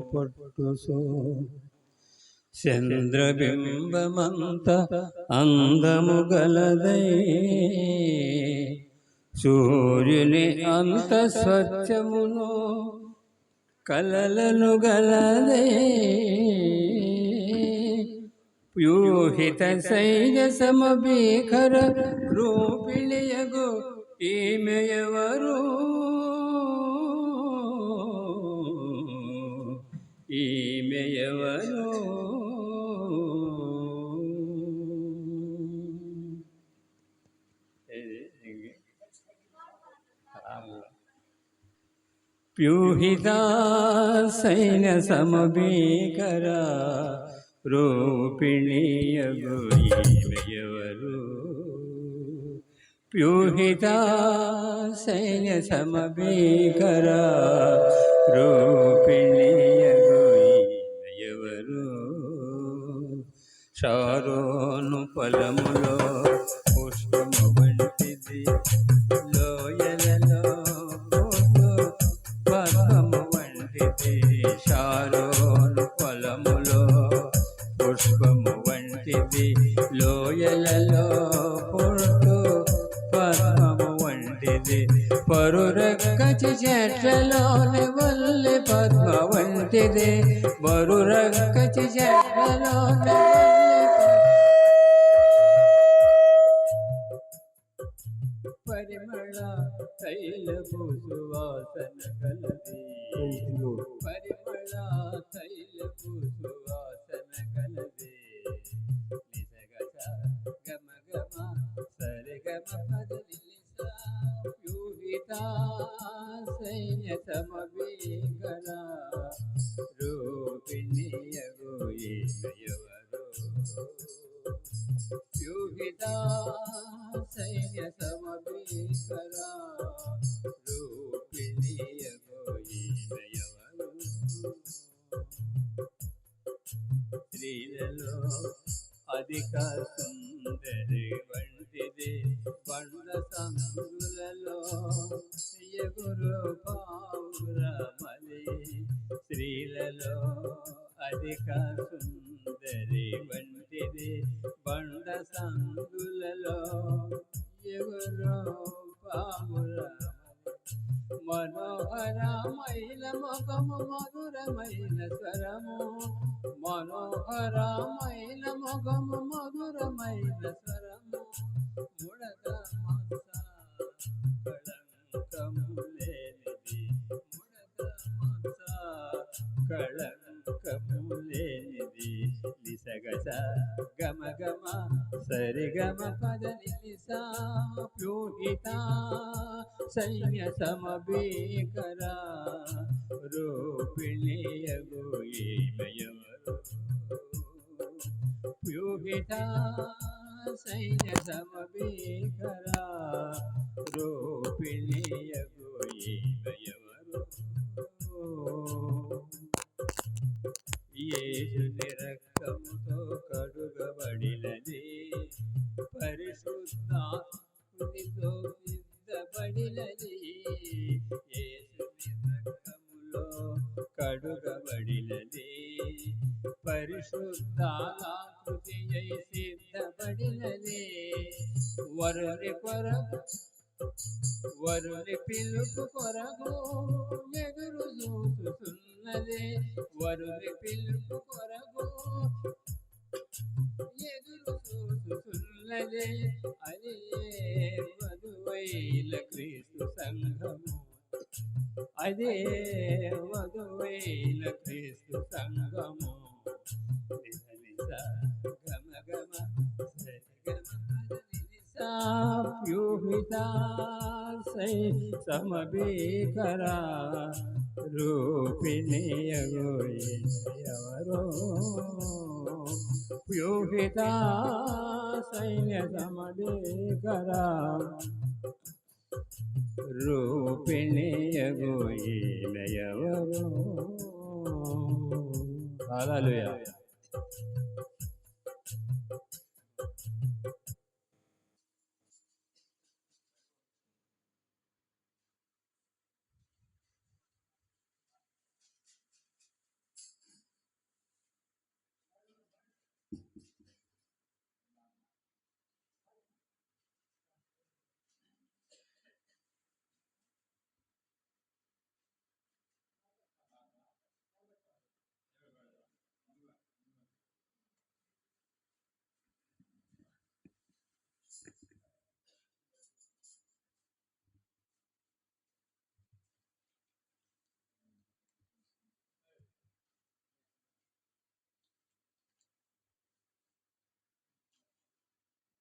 పట్టుసో చంద్రబింబమంత అందము గలదై సూర్యుని అంత స్వచ్ఛమును కలలను గలదై వ్యూహిత సైన్య సమభీకర రూపిణియగు ఈమెయవరు ఈమెయవరు వ్యూహిత సైన్య సమభీకర రూపిణియగు ఈమెయవరు వ్యూహిత సైన్య సమభీకర రూపిణియగు ఈమెయవరు షారోను పొలములో పుష్పము వంటిది లోయలలో పద్మము వంటిది షారోను పొలములో పుష్పము వంటిది లోయలలో పుట్టు పద్మము వంటిది పరురక్కచి చెట్లలోని వల్లి పద్మ వంటిది పరురక్కచి చెట్లలోని పరిమళ తైలపు సువాసన కలది పరిమళ తైలపు సువాసన కలది నిసగస గమ గమ సరి గమ పదని వ్యూహిత సైన్య సమభీకర రూపిణియగు ఈమెయవరు వ్యూహిత సైన్య సమభీకర రూపిణియగు ఈమెయవరు స్త్రీలలో అధిక సుందరి వంటిది బండ సంగులలో ఎగురు పావురమలి స్త్రీలలో అధిక సుందరి వంటిది బండ సంగులలో ఎగురు పావురమలి మనోహరమైన ముఖము మధురమైన స్వరము మనోహరమైన ముఖము మధురమైన స్వరము ముడత మస కళంకము లేనిది ముడత మస కళంకము లేనిది నిసగస గమ గమ సరి గమ పదని నిసా వ్యూహిత సైన్య సమభీకర రూపిణియగు ఈమెయవరు వ్యూహిత సైన్య సమభీకర రూపిణియగు ఈమెయవరు యేసుని రక్తముతో కడుగబడినది పరిశుద్ధాత్మనితో సిద్ధపడినది యేసుని రక్తములో కడుగబడినది పరిశుద్ధాత్మనితో సిద్ధపడినది వరుని కొరకు వరుని పిలుపు కొరకు ఎదురు చూస్తున్నది వరుని పిలుపు కొరకు ఎదురు చూస్తున్నది అదే వధువైన క్రీస్తు సంఘము అదే వధువైన క్రీస్తు సంఘము గమ గమ వ్యూహిత సమభీకర రూపిణియగు ఈమెయవరు వ్యూహిత సైన్య సమభీకర రూపిణియగు ఈమెయవరు. హల్లెలూయా.